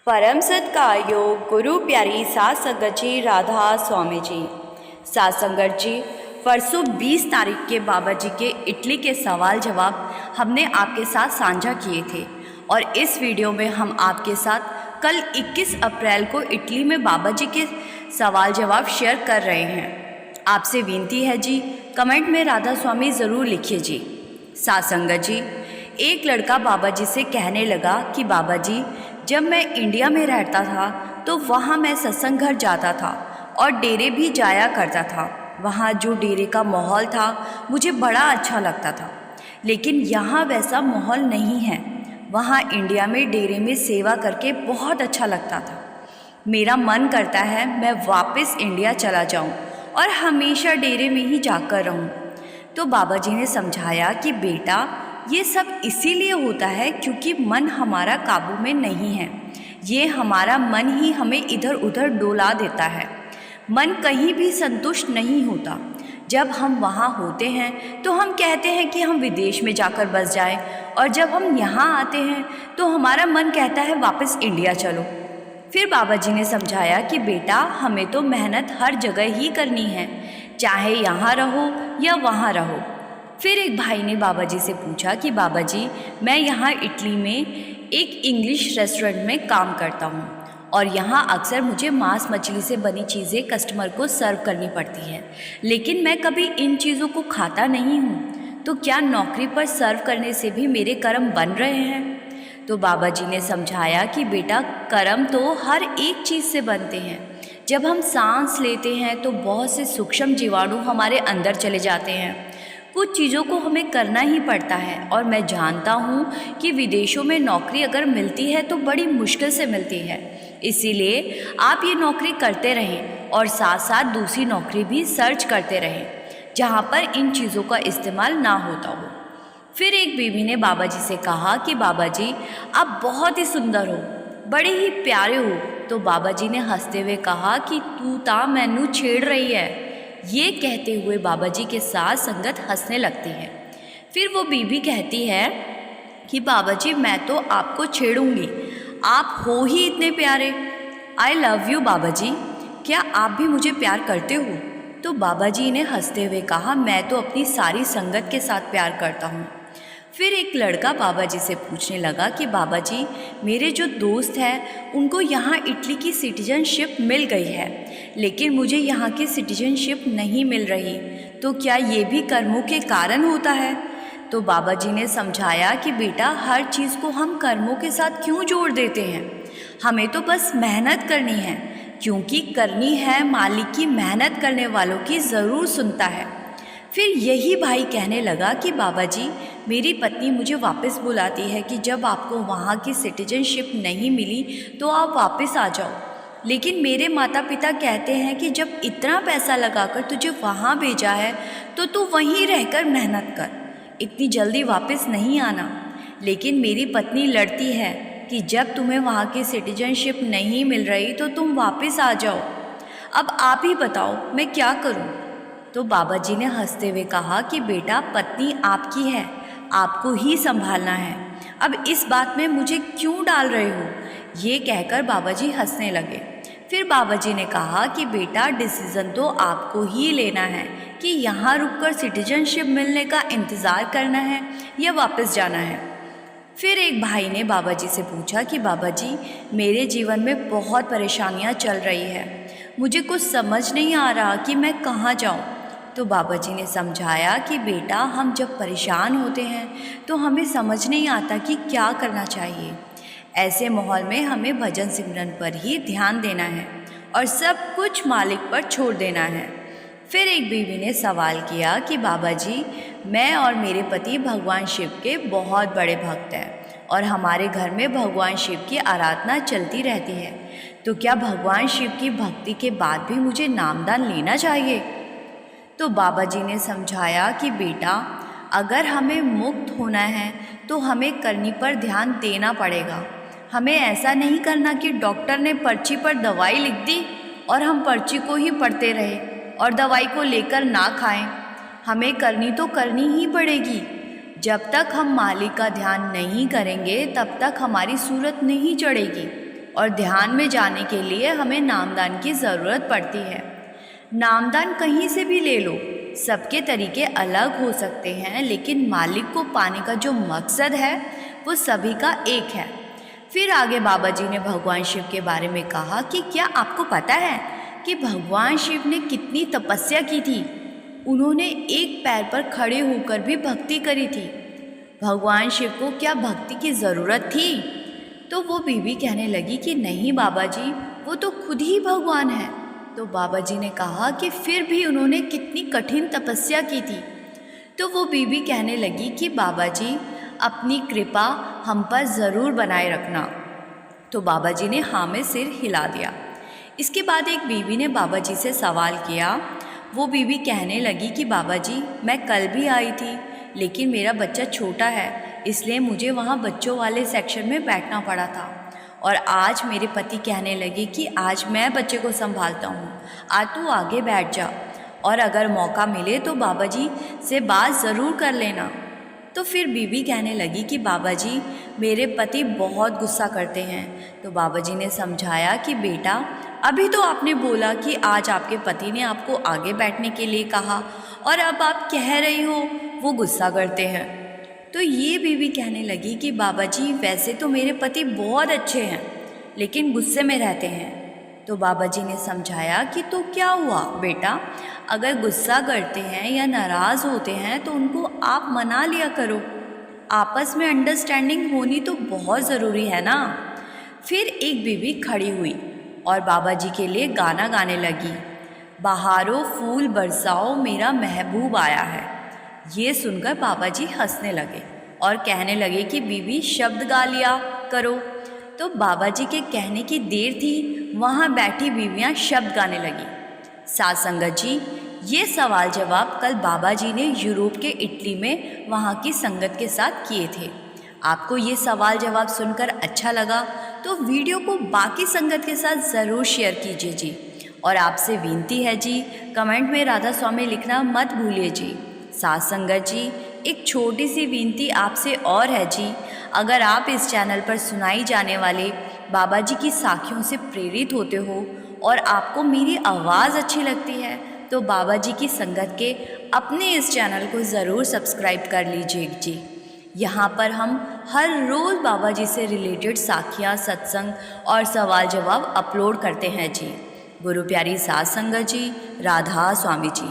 परम सत्कार योग गुरु प्यारी सात संगत जी राधा स्वामी जी। सात संगत जी, परसों 20 तारीख के बाबा जी के इटली के सवाल जवाब हमने आपके साथ साझा किए थे और इस वीडियो में हम आपके साथ कल 21 अप्रैल को इटली में बाबा जी के सवाल जवाब शेयर कर रहे हैं। आपसे विनती है जी, कमेंट में राधा स्वामी ज़रूर लिखिए जी। सात संगत जी, एक लड़का बाबा जी से कहने लगा कि बाबा जी, जब मैं इंडिया में रहता था तो वहाँ मैं सत्संग घर जाता था और डेरे भी जाया करता था। वहाँ जो डेरे का माहौल था मुझे बड़ा अच्छा लगता था, लेकिन यहाँ वैसा माहौल नहीं है। वहाँ इंडिया में डेरे में सेवा करके बहुत अच्छा लगता था। मेरा मन करता है मैं वापस इंडिया चला जाऊँ और हमेशा डेरे में ही जाकर रहूँ। तो बाबा जी ने समझाया कि बेटा, ये सब इसीलिए होता है क्योंकि मन हमारा काबू में नहीं है। ये हमारा मन ही हमें इधर उधर डोला देता है। मन कहीं भी संतुष्ट नहीं होता। जब हम वहाँ होते हैं तो हम कहते हैं कि हम विदेश में जाकर बस जाएं, और जब हम यहाँ आते हैं तो हमारा मन कहता है वापस इंडिया चलो। फिर बाबा जी ने समझाया कि बेटा, हमें तो मेहनत हर जगह ही करनी है, चाहे यहाँ रहो या वहाँ रहो। फिर एक भाई ने बाबा जी से पूछा कि बाबा जी, मैं यहाँ इटली में एक इंग्लिश रेस्टोरेंट में काम करता हूँ और यहाँ अक्सर मुझे मांस मछली से बनी चीज़ें कस्टमर को सर्व करनी पड़ती है, लेकिन मैं कभी इन चीज़ों को खाता नहीं हूँ। तो क्या नौकरी पर सर्व करने से भी मेरे कर्म बन रहे हैं? तो बाबा जी ने समझाया कि बेटा, कर्म तो हर एक चीज़ से बनते हैं। जब हम सांस लेते हैं तो बहुत से सूक्ष्म जीवाणु हमारे अंदर चले जाते हैं। कुछ चीज़ों को हमें करना ही पड़ता है, और मैं जानता हूँ कि विदेशों में नौकरी अगर मिलती है तो बड़ी मुश्किल से मिलती है। इसीलिए आप ये नौकरी करते रहें और साथ साथ दूसरी नौकरी भी सर्च करते रहें जहाँ पर इन चीज़ों का इस्तेमाल ना होता हो। फिर एक बीवी ने बाबा जी से कहा कि बाबा जी, आप बहुत ही सुंदर हो, बड़े ही प्यारे हो। तो बाबा जी ने हंसते हुए कहा कि तू ता मैनू छेड़ रही है। ये कहते हुए बाबा जी के साथ संगत हंसने लगती है। फिर वो बीबी कहती है कि बाबा जी, मैं तो आपको छेड़ूंगी, आप हो ही इतने प्यारे। आई लव यू बाबा जी, क्या आप भी मुझे प्यार करते हो? तो बाबा जी ने हंसते हुए कहा, मैं तो अपनी सारी संगत के साथ प्यार करता हूँ। फिर एक लड़का बाबा जी से पूछने लगा कि बाबा जी, मेरे जो दोस्त हैं उनको यहाँ इटली की सिटीजनशिप मिल गई है, लेकिन मुझे यहाँ की सिटीजनशिप नहीं मिल रही। तो क्या ये भी कर्मों के कारण होता है? तो बाबा जी ने समझाया कि बेटा, हर चीज़ को हम कर्मों के साथ क्यों जोड़ देते हैं? हमें तो बस मेहनत करनी है, क्योंकि करनी है मालिक की, मेहनत करने वालों की ज़रूर सुनता है। फिर यही भाई कहने लगा कि बाबा जी, मेरी पत्नी मुझे वापस बुलाती है कि जब आपको वहाँ की सिटीजनशिप नहीं मिली तो आप वापस आ जाओ, लेकिन मेरे माता पिता कहते हैं कि जब इतना पैसा लगाकर तुझे वहाँ भेजा है तो तू वहीं रहकर मेहनत कर, इतनी जल्दी वापस नहीं आना। लेकिन मेरी पत्नी लड़ती है कि जब तुम्हें वहाँ की सिटीजनशिप नहीं मिल रही तो तुम वापस आ जाओ। अब आप ही बताओ मैं क्या करूँ? तो बाबा जी ने हंसते हुए कहा कि बेटा, पत्नी आपकी है, आपको ही संभालना है। अब इस बात में मुझे क्यों डाल रहे हो? ये कहकर बाबा जी हंसने लगे। फिर बाबा जी ने कहा कि बेटा, डिसीज़न तो आपको ही लेना है कि यहाँ रुककर सिटीजनशिप मिलने का इंतज़ार करना है या वापस जाना है। फिर एक भाई ने बाबा जी से पूछा कि बाबा जी, मेरे जीवन में बहुत परेशानियाँ चल रही है, मुझे कुछ समझ नहीं आ रहा कि मैं कहाँ जाऊँ। तो बाबा जी ने समझाया कि बेटा, हम जब परेशान होते हैं तो हमें समझ नहीं आता कि क्या करना चाहिए। ऐसे माहौल में हमें भजन सिमरन पर ही ध्यान देना है और सब कुछ मालिक पर छोड़ देना है। फिर एक बीवी ने सवाल किया कि बाबा जी, मैं और मेरे पति भगवान शिव के बहुत बड़े भक्त हैं और हमारे घर में भगवान शिव की आराधना चलती रहती है, तो क्या भगवान शिव की भक्ति के बाद भी मुझे नामदान लेना चाहिए? तो बाबा जी ने समझाया कि बेटा, अगर हमें मुक्त होना है तो हमें करनी पर ध्यान देना पड़ेगा। हमें ऐसा नहीं करना कि डॉक्टर ने पर्ची पर दवाई लिख दी और हम पर्ची को ही पढ़ते रहे और दवाई को लेकर ना खाएं। हमें करनी तो करनी ही पड़ेगी। जब तक हम मालिक का ध्यान नहीं करेंगे तब तक हमारी सूरत नहीं चढ़ेगी। और ध्यान में जाने के लिए हमें नामदान की ज़रूरत पड़ती है। नामदान कहीं से भी ले लो, सबके तरीके अलग हो सकते हैं, लेकिन मालिक को पाने का जो मकसद है वो सभी का एक है। फिर आगे बाबा जी ने भगवान शिव के बारे में कहा कि क्या आपको पता है कि भगवान शिव ने कितनी तपस्या की थी। उन्होंने एक पैर पर खड़े होकर भी भक्ति करी थी। भगवान शिव को क्या भक्ति की ज़रूरत थी? तो वो बीबी कहने लगी कि नहीं बाबा जी, वो तो खुद ही भगवान है। तो बाबा जी ने कहा कि फिर भी उन्होंने कितनी कठिन तपस्या की थी। तो वो बीबी कहने लगी कि बाबा जी, अपनी कृपा हम पर ज़रूर बनाए रखना। तो बाबा जी ने हाँ में सिर हिला दिया। इसके बाद एक बीबी ने बाबा जी से सवाल किया। वो बीबी कहने लगी कि बाबा जी, मैं कल भी आई थी, लेकिन मेरा बच्चा छोटा है, इसलिए मुझे वहाँ बच्चों वाले सेक्शन में बैठना पड़ा था। और आज मेरे पति कहने लगे कि आज मैं बच्चे को संभालता हूँ, आज तू आगे बैठ जा, और अगर मौका मिले तो बाबा जी से बात ज़रूर कर लेना। तो फिर बीबी कहने लगी कि बाबा जी, मेरे पति बहुत गुस्सा करते हैं। तो बाबा जी ने समझाया कि बेटा, अभी तो आपने बोला कि आज आपके पति ने आपको आगे बैठने के लिए कहा, और अब आप कह रही हो वो गुस्सा करते हैं। तो ये बीबी कहने लगी कि बाबा जी, वैसे तो मेरे पति बहुत अच्छे हैं, लेकिन गुस्से में रहते हैं। तो बाबा जी ने समझाया कि तो क्या हुआ बेटा, अगर गुस्सा करते हैं या नाराज़ होते हैं तो उनको आप मना लिया करो। आपस में अंडरस्टैंडिंग होनी तो बहुत ज़रूरी है ना। फिर एक बीबी खड़ी हुई और बाबा जी के लिए गाना गाने लगी। बहारो फूल बरसाओ, मेरा महबूब आया है। ये सुनकर बाबा जी हंसने लगे और कहने लगे कि बीबी, शब्द गा लिया करो। तो बाबा जी के कहने की देर थी, वहाँ बैठी बीवियाँ शब्द गाने लगी। साथ संगत जी, ये सवाल जवाब कल बाबा जी ने यूरोप के इटली में वहाँ की संगत के साथ किए थे। आपको ये सवाल जवाब सुनकर अच्छा लगा तो वीडियो को बाकी संगत के साथ ज़रूर शेयर कीजिए जी। और आपसे विनती है जी, कमेंट में राधा स्वामी लिखना मत भूलिए जी। साथ संगत जी, एक छोटी सी विनती आपसे और है जी, अगर आप इस चैनल पर सुनाई जाने वाले बाबा जी की साखियों से प्रेरित होते हो और आपको मेरी आवाज़ अच्छी लगती है तो बाबा जी की संगत के अपने इस चैनल को ज़रूर सब्सक्राइब कर लीजिए जी। यहाँ पर हम हर रोज़ बाबा जी से रिलेटेड साखियाँ, सत्संग और सवाल जवाब अपलोड करते हैं जी। गुरु प्यारी साथ संगत जी, राधा स्वामी जी।